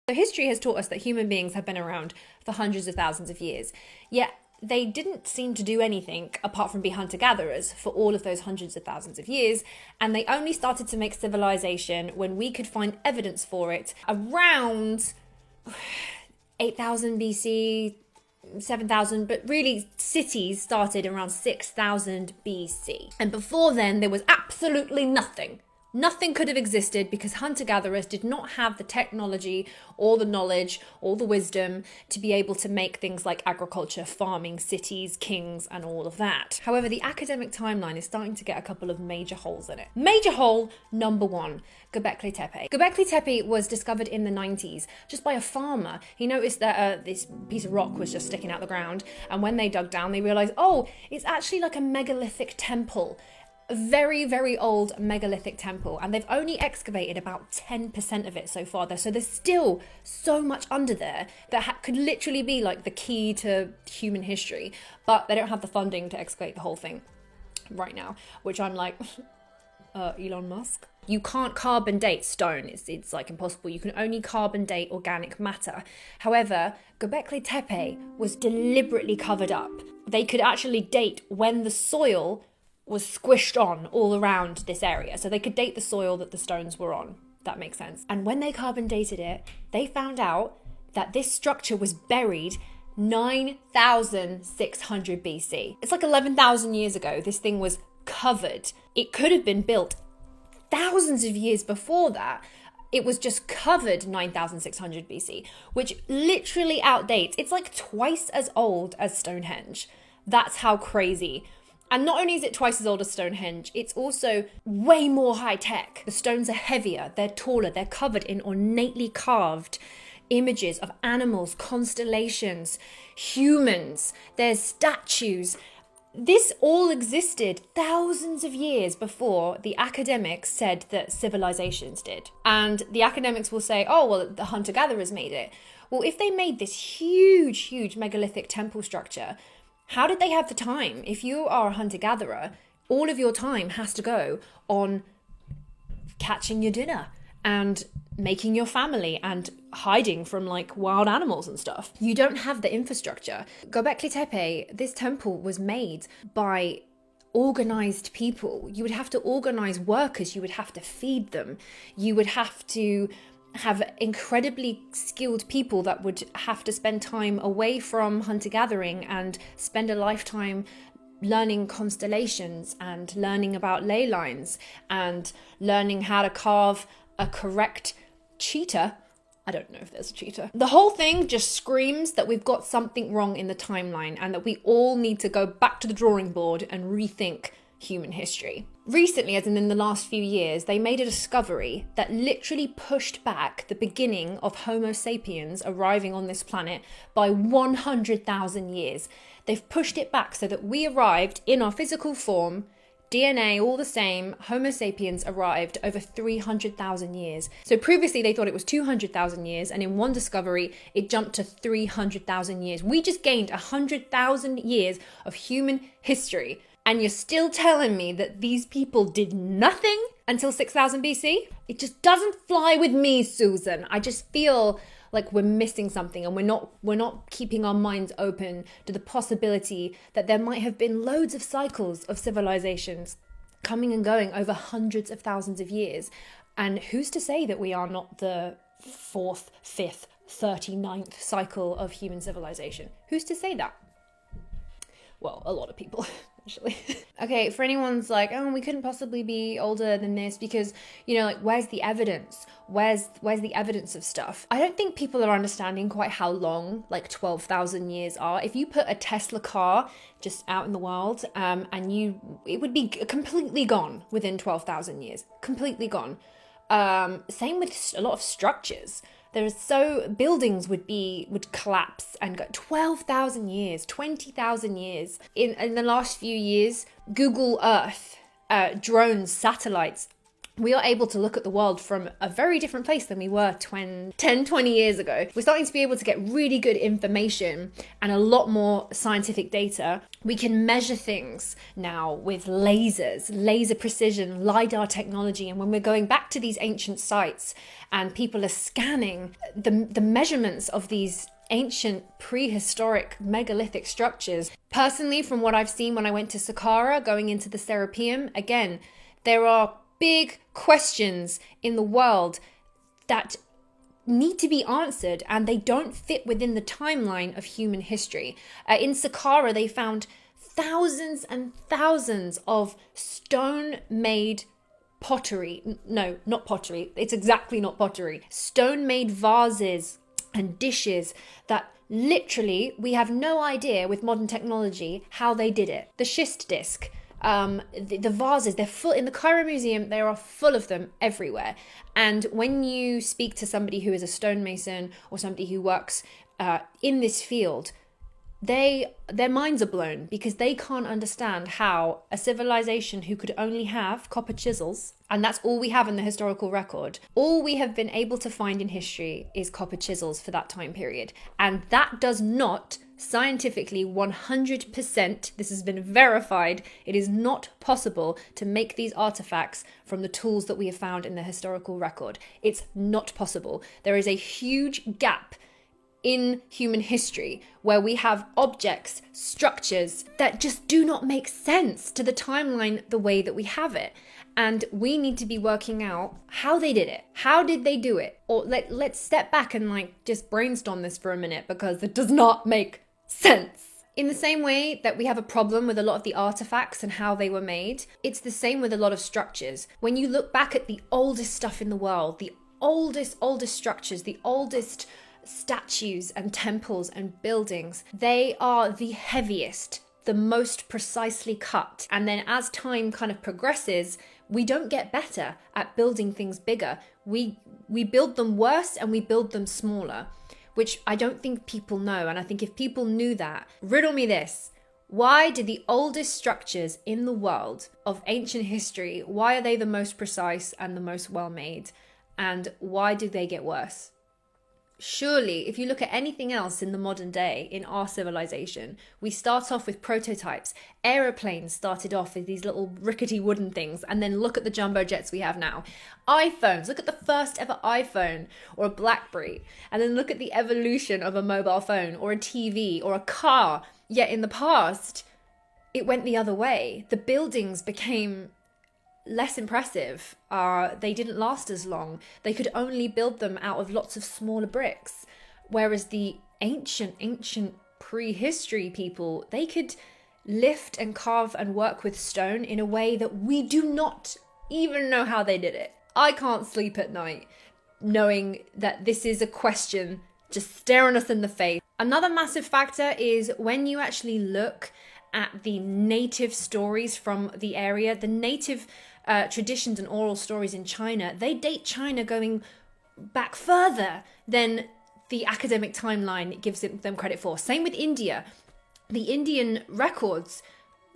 So history has taught us that human beings have been around for hundreds of thousands of years, yet they didn't seem to do anything apart from be hunter-gatherers for all of those hundreds of thousands of years, and they only started to make civilization when we could find evidence for it around 8,000 BC, 7,000, but really cities started around 6,000 BC. And before then, there was absolutely nothing. Nothing could have existed because hunter-gatherers did not have the technology or the knowledge or the wisdom to be able to make things like agriculture, farming, cities, kings, and all of that. However, the academic timeline is starting to get a couple of major holes in it. Major hole number one, Göbekli Tepe. Göbekli Tepe was discovered in the 90s just by a farmer. He noticed that this piece of rock was just sticking out the ground, and when they dug down, they realized, oh, it's actually like a megalithic temple. A very, very old megalithic temple, and they've only excavated about 10% of it so far though, so there's still so much under there that could literally be like the key to human history, but they don't have the funding to excavate the whole thing right now, which I'm like, Elon Musk. You can't carbon date stone, it's like impossible. You can only carbon date organic matter. However, Göbekli Tepe was deliberately covered up. They could actually date when the soil was squished on all around this area. So they could date the soil that the stones were on. That makes sense. And when they carbon dated it, they found out that this structure was buried 9,600 BC. It's like 11,000 years ago, this thing was covered. It could have been built thousands of years before that. It was just covered 9,600 BC, which literally outdates. It's like twice as old as Stonehenge. That's how crazy. And not only is it twice as old as Stonehenge, it's also way more high tech. The stones are heavier, they're taller, they're covered in ornately carved images of animals, constellations, humans, there's statues. This all existed thousands of years before the academics said that civilizations did. And the academics will say, oh, well, the hunter-gatherers made it. Well, if they made this huge, huge megalithic temple structure, how did they have the time? If you are a hunter-gatherer, all of your time has to go on catching your dinner and making your family and hiding from like wild animals and stuff. You don't have the infrastructure. Göbekli Tepe, this temple was made by organized people. You would have to organize workers, you would have to feed them, you would have to have incredibly skilled people that would have to spend time away from hunter-gathering and spend a lifetime learning constellations and learning about ley lines and learning how to carve a correct cheetah. I don't know if there's a cheetah. The whole thing just screams that we've got something wrong in the timeline and that we all need to go back to the drawing board and rethink human history. Recently, as in the last few years, they made a discovery that literally pushed back the beginning of Homo sapiens arriving on this planet by 100,000 years. They've pushed it back so that we arrived in our physical form, DNA all the same, Homo sapiens arrived over 300,000 years. So previously they thought it was 200,000 years, and in one discovery, it jumped to 300,000 years. We just gained 100,000 years of human history. And you're still telling me that these people did nothing until 6,000 BC? It just doesn't fly with me, Susan. I just feel like we're missing something, and we're not keeping our minds open to the possibility that there might have been loads of cycles of civilizations coming and going over hundreds of thousands of years. And who's to say that we are not the 4th, 5th, 39th cycle of human civilization? Who's to say that? Well, a lot of people, actually. Okay, for anyone's like, oh, we couldn't possibly be older than this because, you know, like, where's the evidence? Where's the evidence of stuff? I don't think people are understanding quite how long, like, 12,000 years are. If you put a Tesla car just out in the world, it would be completely gone within 12,000 years. Completely gone. Same with a lot of structures. Buildings would collapse and go 12,000 years, 20,000 years. In the last few years, Google Earth, drones, satellites, we are able to look at the world from a very different place than we were 10, 20 years ago. We're starting to be able to get really good information and a lot more scientific data. We can measure things now with lasers, laser precision, LiDAR technology. And when we're going back to these ancient sites and people are scanning the measurements of these ancient prehistoric megalithic structures. Personally, from what I've seen when I went to Saqqara, going into the Serapeum, again, there are big questions in the world that need to be answered, and they don't fit within the timeline of human history. In Saqqara, they found thousands and thousands of stone-made pottery. No, not pottery. It's exactly not pottery. Stone-made vases and dishes that literally we have no idea with modern technology how they did it. The schist disc, the vases, they're full in the Cairo Museum. There are full of them everywhere. And when you speak to somebody who is a stonemason or somebody who works in this field, their minds are blown because they can't understand how a civilization who could only have copper chisels, and that's all we have in the historical record, all we have been able to find in history is copper chisels for that time period. And that does not scientifically 100%, this has been verified, it is not possible to make these artifacts from the tools that we have found in the historical record. It's not possible. There is a huge gap in human history where we have objects, structures that just do not make sense to the timeline the way that we have it. And we need to be working out how they did it. How did they do it? Or let's step back and just brainstorm this for a minute, because it does not make sense. In the same way that we have a problem with a lot of the artifacts and how they were made, it's the same with a lot of structures. When you look back at the oldest stuff in the world, the oldest structures, the oldest statues and temples and buildings, they are the heaviest, the most precisely cut. And then as time kind of progresses, we don't get better at building things bigger. We build them worse and we build them smaller, which I don't think people know. And I think if people knew that, riddle me this. Why did the oldest structures in the world of ancient history, why are they the most precise and the most well made? And why do they get worse? Surely, if you look at anything else in the modern day, in our civilization, we start off with prototypes. Aeroplanes started off with these little rickety wooden things, and then look at the jumbo jets we have now. iPhones, look at the first ever iPhone or a BlackBerry, and then look at the evolution of a mobile phone or a TV or a car. Yet in the past, it went the other way. The buildings became less impressive. They didn't last as long. They could only build them out of lots of smaller bricks. Whereas the ancient prehistory people, they could lift and carve and work with stone in a way that we do not even know how they did it. I can't sleep at night knowing that this is a question just staring us in the face. Another massive factor is when you actually look at the native stories from the area, the native traditions and oral stories in China, they date China going back further than the academic timeline gives them credit for. Same with India. The Indian records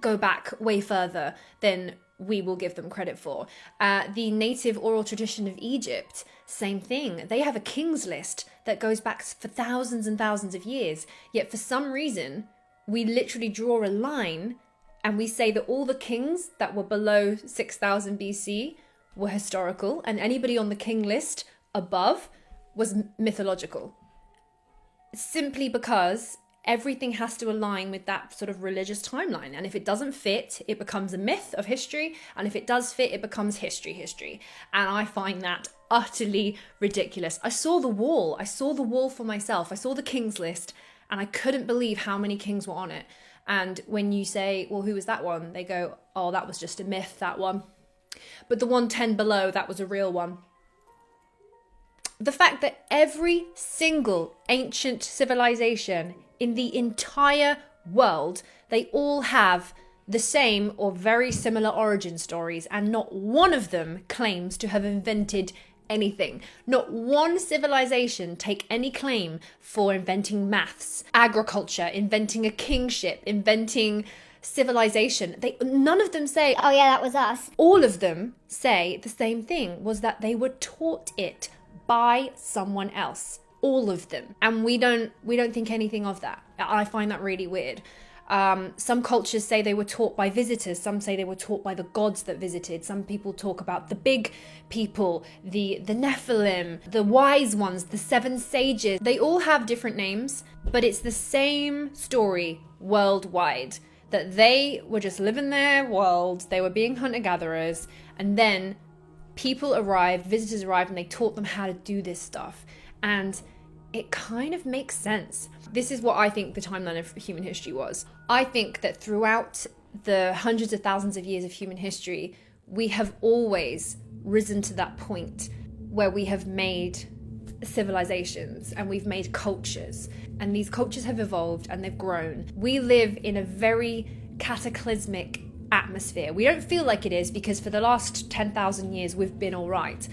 go back way further than we will give them credit for. The native oral tradition of Egypt, same thing. They have a king's list that goes back for thousands and thousands of years. Yet for some reason, we literally draw a line and we say that all the kings that were below 6000 BC were historical, and anybody on the king list above was mythological. Simply because everything has to align with that sort of religious timeline. And if it doesn't fit, it becomes a myth of history. And if it does fit, it becomes history. And I find that utterly ridiculous. I saw the wall for myself. I saw the king's list and I couldn't believe how many kings were on it. And when you say, well, who was that one? They go, oh, that was just a myth, that one. But the 110 below, that was a real one. The fact that every single ancient civilization in the entire world, they all have the same or very similar origin stories, and not one of them claims to have invented anything. Not one civilization take any claim for inventing maths, agriculture, inventing a kingship, inventing civilization, none of them say, oh yeah, that was us. all of them say the same thing, was that they were taught it by someone else. All of them. And we don't think anything of that. I find that really weird. Some cultures say they were taught by visitors. Some say they were taught by the gods that visited. Some people talk about the big people, the Nephilim, the wise ones, the seven sages. They all have different names, but it's the same story worldwide, that they were just living their world. They were being hunter-gatherers, and then people arrived, visitors arrived, and they taught them how to do this stuff. And it kind of makes sense. This is what I think the timeline of human history was. I think that throughout the hundreds of thousands of years of human history, we have always risen to that point where we have made civilizations and we've made cultures, and these cultures have evolved and they've grown. We live in a very cataclysmic atmosphere. We don't feel like it is, because for the last 10,000 years we've been all right.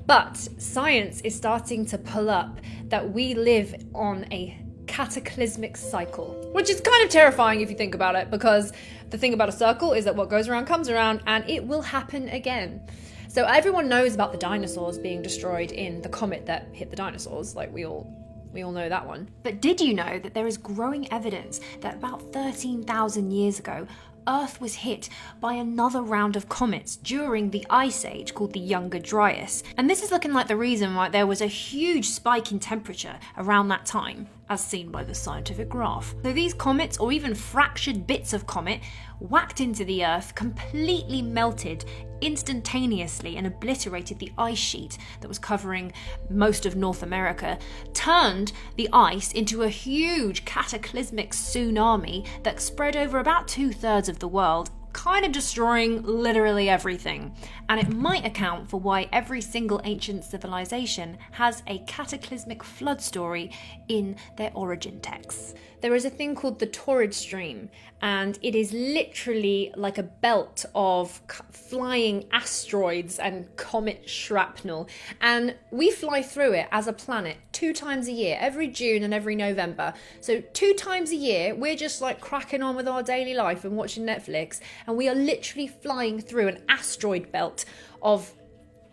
But science is starting to pull up that we live on a cataclysmic cycle, which is kind of terrifying if you think about it, because the thing about a circle is that what goes around comes around, and it will happen again. So everyone knows about the dinosaurs being destroyed in the comet that hit the dinosaurs, like we all know that one. But did you know that there is growing evidence that about 13,000 years ago, Earth was hit by another round of comets during the Ice Age called the Younger Dryas? And this is looking like the reason why there was a huge spike in temperature around that time, as seen by the scientific graph. So these comets, or even fractured bits of comet, whacked into the Earth, completely melted instantaneously and obliterated the ice sheet that was covering most of North America, turned the ice into a huge cataclysmic tsunami that spread over about 2/3 of the world, kind of destroying literally everything. And it might account for why every single ancient civilization has a cataclysmic flood story in their origin texts. There is a thing called the Torrid Stream, and it is literally like a belt of flying asteroids and comet shrapnel. And we fly through it as a planet 2 times a year, every June and every November. So 2 times a year, we're just like cracking on with our daily life and watching Netflix, and we are literally flying through an asteroid belt of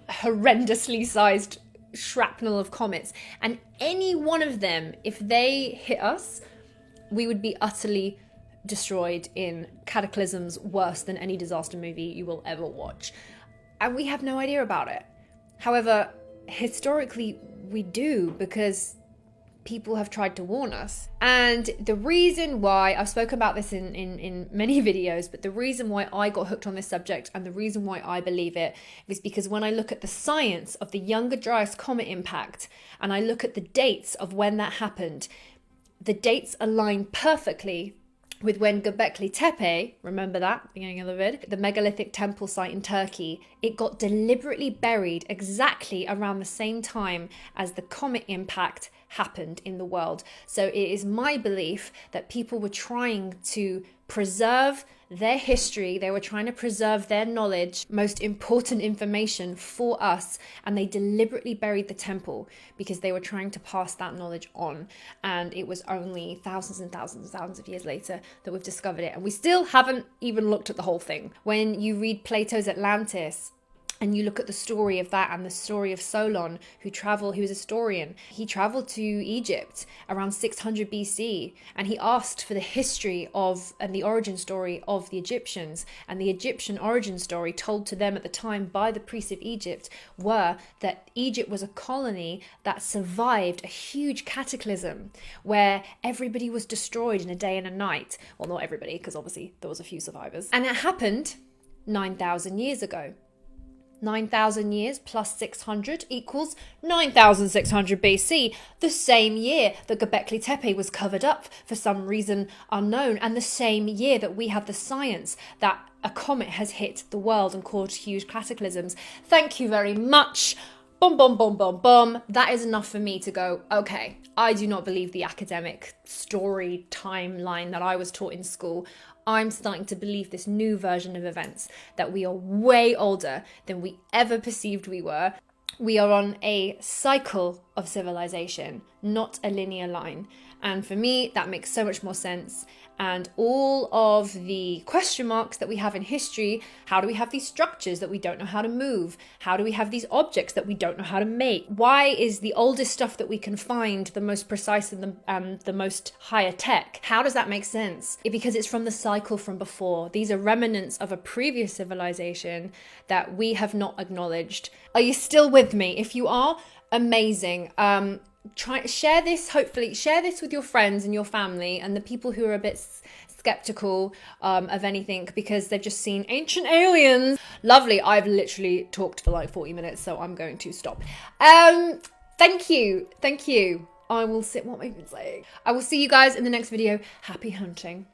horrendously sized shrapnel of comets. And any one of them, if they hit us, we would be utterly destroyed in cataclysms worse than any disaster movie you will ever watch. And we have no idea about it. However, historically we do, because people have tried to warn us. And the reason why, I've spoken about this in many videos, but the reason why I got hooked on this subject and the reason why I believe it is because when I look at the science of the Younger Dryas comet impact and I look at the dates of when that happened, the dates align perfectly with when Göbekli Tepe, remember that, beginning of the vid, the megalithic temple site in Turkey, it got deliberately buried exactly around the same time as the comet impact happened in the world. So it is my belief that people were trying to preserve their history, they were trying to preserve their knowledge, most important information for us, and they deliberately buried the temple because they were trying to pass that knowledge on. And it was only thousands and thousands and thousands of years later that we've discovered it, and we still haven't even looked at the whole thing. When you read Plato's Atlantis, and you look at the story of that and the story of Solon, who was a historian. He traveled to Egypt around 600 BC, and he asked for the history of and the origin story of the Egyptians. And the Egyptian origin story told to them at the time by the priests of Egypt were that Egypt was a colony that survived a huge cataclysm where everybody was destroyed in a day and a night. Well, not everybody, because obviously there was a few survivors. And it happened 9,000 years ago. 9,000 years plus 600 equals 9,600 BC, the same year that Göbekli Tepe was covered up for some reason unknown, and the same year that we have the science that a comet has hit the world and caused huge cataclysms. Thank you very much. Boom, boom, boom, boom, boom. That is enough for me to go, okay, I do not believe the academic story timeline that I was taught in school. I'm starting to believe this new version of events, that we are way older than we ever perceived we were. We are on a cycle of civilization, not a linear line. And for me, that makes so much more sense. And all of the question marks that we have in history, how do we have these structures that we don't know how to move? How do we have these objects that we don't know how to make? Why is the oldest stuff that we can find the most precise and the most higher tech? How does that make sense? Because it's from the cycle from before. These are remnants of a previous civilization that we have not acknowledged. Are you still with me? If you are, amazing. Share this, hopefully share this with your friends and your family and the people who are a bit skeptical of anything because they've just seen ancient aliens. Lovely. I've literally talked for like 40 minutes, so I'm going to stop. Thank you. I will see what we've been saying. I will see you guys in the next video. Happy hunting.